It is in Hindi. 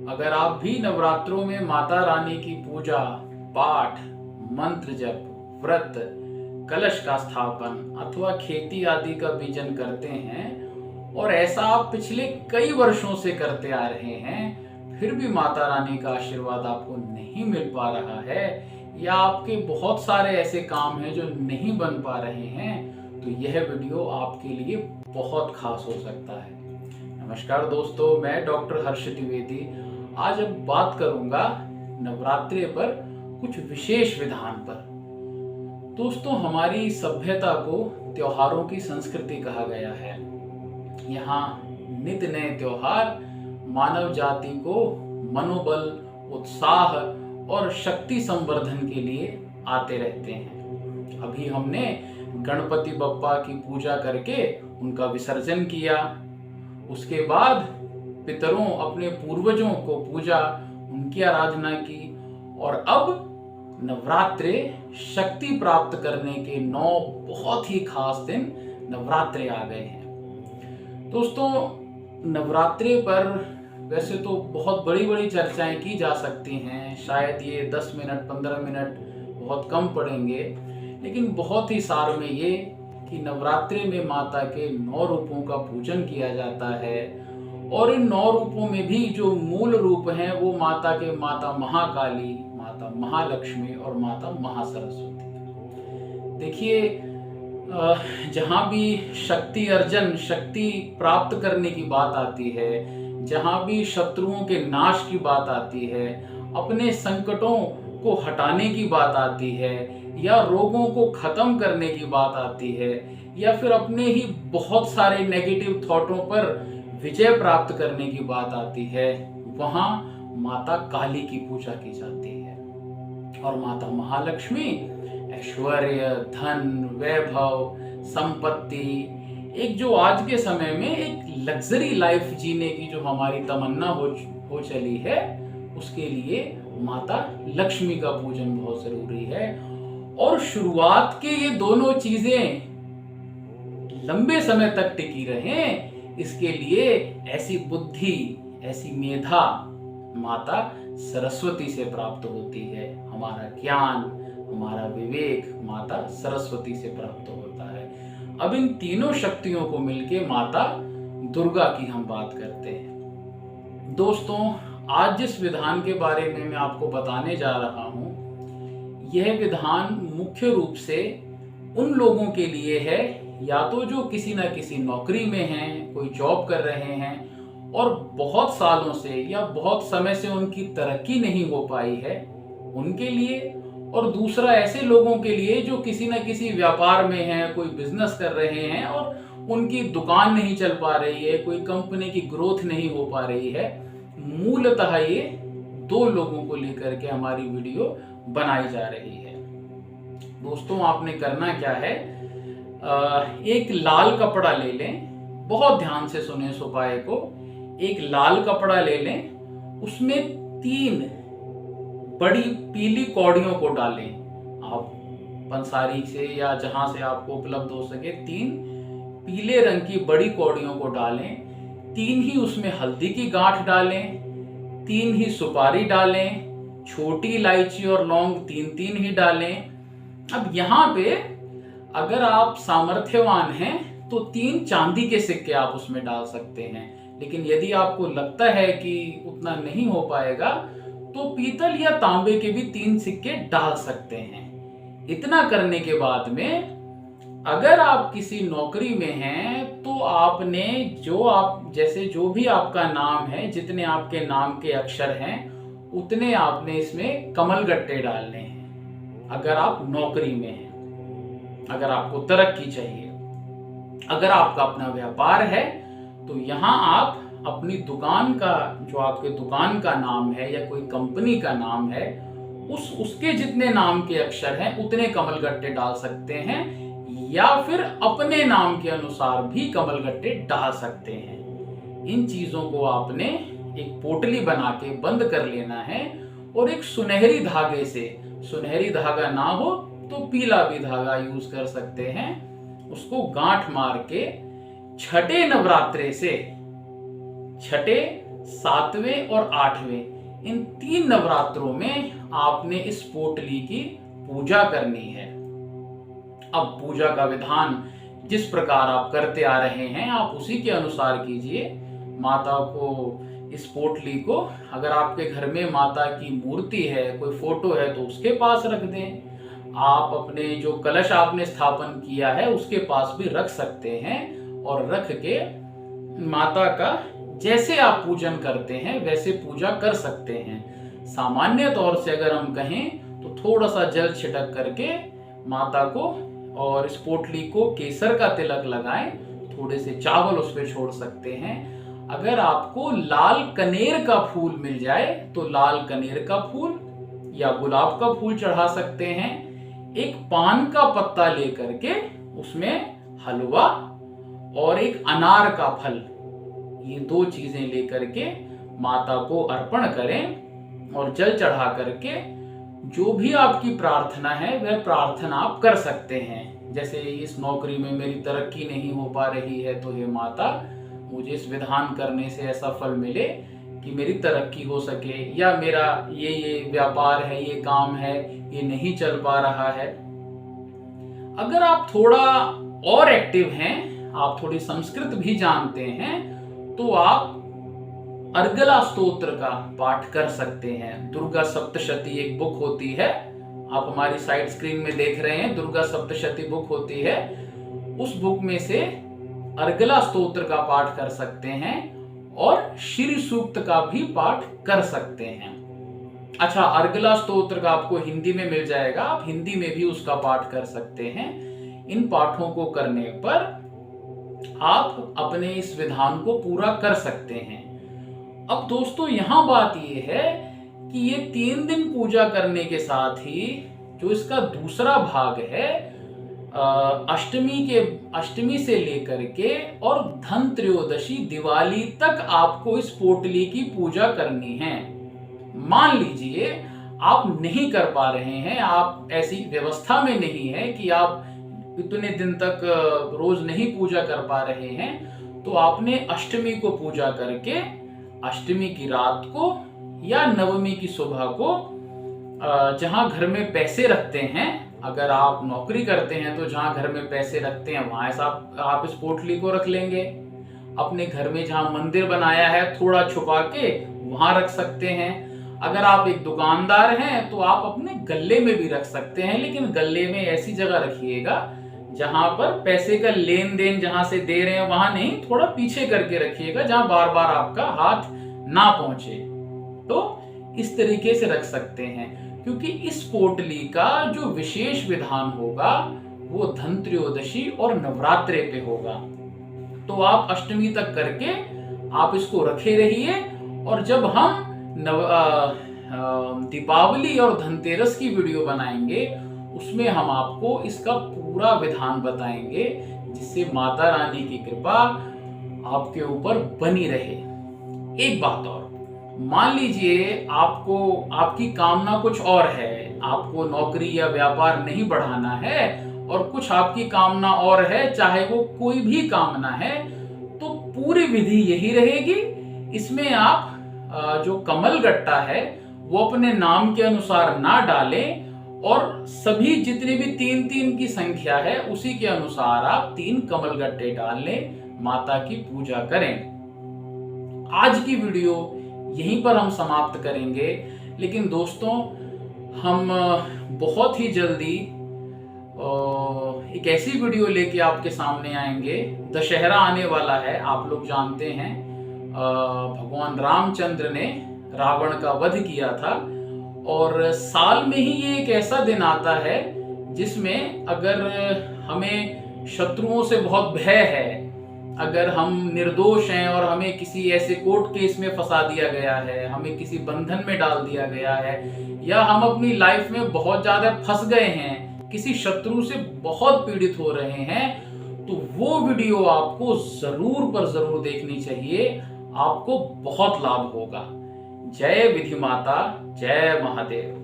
अगर आप भी नवरात्रों में माता रानी की पूजा पाठ, मंत्र जप, व्रत, कलश का स्थापन अथवा खेती आदि का बीजन करते हैं और ऐसा आप पिछले कई वर्षों से करते आ रहे हैं, फिर भी माता रानी का आशीर्वाद आपको नहीं मिल पा रहा है या आपके बहुत सारे ऐसे काम हैं जो नहीं बन पा रहे हैं, तो यह वीडियो आपके लिए बहुत खास हो सकता है। नमस्कार दोस्तों, मैं डॉक्टर हर्ष द्विवेदी आज अब बात करूंगा नवरात्रि पर कुछ विशेष विधान पर। दोस्तों, हमारी सभ्यता को त्योहारों की संस्कृति कहा गया है। यहाँ नित्य नए त्योहार मानव जाति को मनोबल, उत्साह और शक्ति संवर्धन के लिए आते रहते हैं। अभी हमने गणपति बप्पा की पूजा करके उनका विसर्जन किया, उसके बाद पितरों अपने पूर्वजों को पूजा, उनकी आराधना की और अब नवरात्रे शक्ति प्राप्त करने के 9 बहुत ही खास दिन नवरात्रे आ गए हैं। दोस्तों, नवरात्रे पर वैसे तो बहुत बड़ी बड़ी चर्चाएं की जा सकती हैं, शायद ये 10 मिनट 15 मिनट बहुत कम पड़ेंगे, लेकिन बहुत ही सार में ये कि नवरात्रि में माता के 9 रूपों का पूजन किया जाता है और इन 9 रूपों में भी जो मूल रूप हैं वो माता के माता महाकाली, माता महालक्ष्मी और माता महासरस्वती। देखिए, जहाँ भी शक्ति अर्जन, शक्ति प्राप्त करने की बात आती है, जहाँ भी शत्रुओं के नाश की बात आती है, अपने संकटों को हटाने की बात आती है या रोगों को खत्म करने की बात आती है या फिर अपने ही बहुत सारे नेगेटिव थॉटों पर विजय प्राप्त करने की बात आती है, वहाँ माता काली की पूजा की जाती है। और माता महालक्ष्मी ऐश्वर्य, धन, वैभव, संपत्ति, एक जो आज के समय में एक लग्जरी लाइफ जीने की जो हमारी तमन्ना हो चली है, उसके लिए माता लक्ष्मी का पूजन बहुत जरूरी है। और शुरुआत के ये दोनों चीजें लंबे समय तक टिकी रहें, इसके लिए ऐसी बुद्धि, ऐसी मेधा माता सरस्वती से प्राप्त होती है। हमारा ज्ञान, हमारा विवेक माता सरस्वती से प्राप्त होता है। अब इन तीनों शक्तियों को मिलके माता दुर्गा की हम बात करते हैं। दोस्तों, आज जिस विधान के बारे में मैं आपको बताने जा रहा हूं, यह विधान मुख्य रूप से उन लोगों के लिए है या तो जो किसी न किसी नौकरी में हैं, कोई जॉब कर रहे हैं और बहुत सालों से या बहुत समय से उनकी तरक्की नहीं हो पाई है, उनके लिए, और दूसरा ऐसे लोगों के लिए जो किसी न किसी व्यापार में हैं, कोई बिजनेस कर रहे हैं और उनकी दुकान नहीं चल पा रही है, कोई कंपनी की ग्रोथ नहीं हो पा रही है। मूलतः ये 2 लोगों को लेकर के हमारी वीडियो बनाई जा रही है। दोस्तों, आपने करना क्या है, एक लाल कपड़ा ले लें, बहुत ध्यान से सुने इस उपाय को। एक लाल कपड़ा ले लें, उसमें 3 बड़ी पीली कौड़ियों को डालें। आप पंसारी से या जहां से आपको उपलब्ध हो सके 3 पीले रंग की बड़ी कौड़ियों को डालें। 3 ही उसमें हल्दी की गांठ डालें, 3 ही सुपारी डालें, छोटी इलायची और लौंग 3-3 ही डालें। अब यहाँ पे अगर आप सामर्थ्यवान हैं तो 3 चांदी के सिक्के आप उसमें डाल सकते हैं, लेकिन यदि आपको लगता है कि उतना नहीं हो पाएगा तो पीतल या तांबे के भी 3 सिक्के डाल सकते हैं। इतना करने के बाद में अगर आप किसी नौकरी में हैं तो आपने जो भी आपका नाम है, जितने आपके नाम के अक्षर हैं उतने आपने इसमें कमल गट्टे डालने हैं। अगर आप नौकरी में हैं, अगर आपको तरक्की चाहिए, अगर आपका अपना व्यापार है तो यहाँ आप अपनी दुकान का, जो आपके दुकान का नाम है या कोई कंपनी का नाम है, उसके जितने नाम के अक्षर हैं उतने कमल गट्टे डाल सकते हैं या फिर अपने नाम के अनुसार भी कमल गट्टे डाल सकते हैं। इन चीजों को आपने एक पोटली बना के बंद कर लेना है और एक सुनहरी धागे से, सुनहरी धागा ना हो तो पीला भी धागा यूज कर सकते हैं, उसको गांठ मार के छठे नवरात्रे से, छठे 7वें और 8वें, इन 3 नवरात्रों में आपने इस पोटली की पूजा करनी है। अब पूजा का विधान जिस प्रकार आप करते आ रहे हैं आप उसी के अनुसार कीजिए। माता को, इस पोटली को, अगर आपके घर में माता की मूर्ति है, कोई फोटो है तो उसके पास रख दें। आप अपने जो कलश आपने स्थापन किया है उसके पास भी रख सकते हैं और रख के माता का जैसे आप पूजन करते हैं वैसे पूजा कर सकते हैं। सामान्य तौर से अगर हम कहें तो थोड़ा सा जल छिड़क करके माता को और इस पोटली को केसर का तिलक लगाएं, थोड़े से चावल उस पर छोड़ सकते हैं। अगर आपको लाल कनेर का फूल मिल जाए तो लाल कनेर का फूल या गुलाब का फूल चढ़ा सकते हैं। एक पान का पत्ता लेकर के उसमें हलवा और एक अनार का फल, ये 2 चीजें लेकर के माता को अर्पण करें और जल चढ़ा करके जो भी आपकी प्रार्थना है वह प्रार्थना आप कर सकते हैं। जैसे इस नौकरी में मेरी तरक्की नहीं हो पा रही है तो हे माता मुझे इस विधान करने से ऐसा फल मिले कि मेरी तरक्की हो सके, या मेरा ये व्यापार है, ये काम है, ये नहीं चल पा रहा है। अगर आप थोड़ा और एक्टिव हैं, आप थोड़ी संस्कृत भी जानते हैं, तो आप अर्गला स्तोत्र का पाठ कर सकते हैं। दुर्गा सप्तशती एक बुक होती है, आप हमारी साइड स्क्रीन में देख रहे हैं, दुर्गा सप्तशती बुक होती है। उस बुक में से अर्गला स्तोत्र का पाठ कर सकते हैं और श्री सूक्त का भी पाठ कर सकते हैं। अच्छा, अर्गला स्तोत्र का आपको हिंदी में मिल जाएगा, आप हिंदी में भी उसका पाठ कर सकते हैं। इन पाठों को करने पर आप अपने इस विधान को पूरा कर सकते हैं। अब दोस्तों यहां बात यह है कि ये 3 दिन पूजा करने के साथ ही जो इसका दूसरा भाग है, अष्टमी से लेकर के और धनत्रयोदशी दिवाली तक आपको इस पोटली की पूजा करनी है। मान लीजिए आप नहीं कर पा रहे हैं, आप ऐसी व्यवस्था में नहीं है कि आप इतने दिन तक रोज नहीं पूजा कर पा रहे हैं, तो आपने अष्टमी को पूजा करके अष्टमी की रात को या नवमी की सुबह को जहां घर में पैसे रखते हैं, अगर आप नौकरी करते हैं तो जहां घर में पैसे रखते हैं वहां ऐसा आप इस पोटली को रख लेंगे। अपने घर में जहां मंदिर बनाया है थोड़ा छुपा के वहां रख सकते हैं। अगर आप एक दुकानदार हैं तो आप अपने गल्ले में भी रख सकते हैं, लेकिन गल्ले में ऐसी जगह रखिएगा जहां पर पैसे का लेन देन जहां से दे रहे हैं वहां नहीं, थोड़ा पीछे करके रखिएगा जहां बार बार आपका हाथ ना पहुंचे। तो इस तरीके से रख सकते हैं, क्योंकि इस पोटली का जो विशेष विधान होगा वो धनत्रयोदशी और नवरात्रे पे होगा। तो आप अष्टमी तक करके आप इसको रखे रहिए, और जब हम दीपावली और धनतेरस की वीडियो बनाएंगे उसमें हम आपको इसका पूरा विधान बताएंगे, जिससे माता रानी की कृपा आपके ऊपर बनी रहे। एक बात और, मान लीजिए आपकी कामना कुछ और है, आपको नौकरी या व्यापार नहीं बढ़ाना है और कुछ आपकी कामना और है, चाहे वो कोई भी कामना है, तो पूरी विधि यही रहेगी। इसमें आप जो कमल गट्टा है वो अपने नाम के अनुसार ना डालें, और सभी जितनी भी 3-3 की संख्या है उसी के अनुसार आप 3 कमल गट्टे डाल लें, माता की पूजा करें। आज की वीडियो यहीं पर हम समाप्त करेंगे, लेकिन दोस्तों हम बहुत ही जल्दी एक ऐसी वीडियो लेके आपके सामने आएंगे। दशहरा आने वाला है, आप लोग जानते हैं भगवान रामचंद्र ने रावण का वध किया था, और साल में ही ये एक ऐसा दिन आता है जिसमें अगर हमें शत्रुओं से बहुत भय है, अगर हम निर्दोष हैं और हमें किसी ऐसे कोर्ट केस में फंसा दिया गया है, हमें किसी बंधन में डाल दिया गया है, या हम अपनी लाइफ में बहुत ज्यादा फंस गए हैं, किसी शत्रु से बहुत पीड़ित हो रहे हैं, तो वो वीडियो आपको जरूर पर जरूर देखनी चाहिए, आपको बहुत लाभ होगा। जय विधि माता, जय महादेव।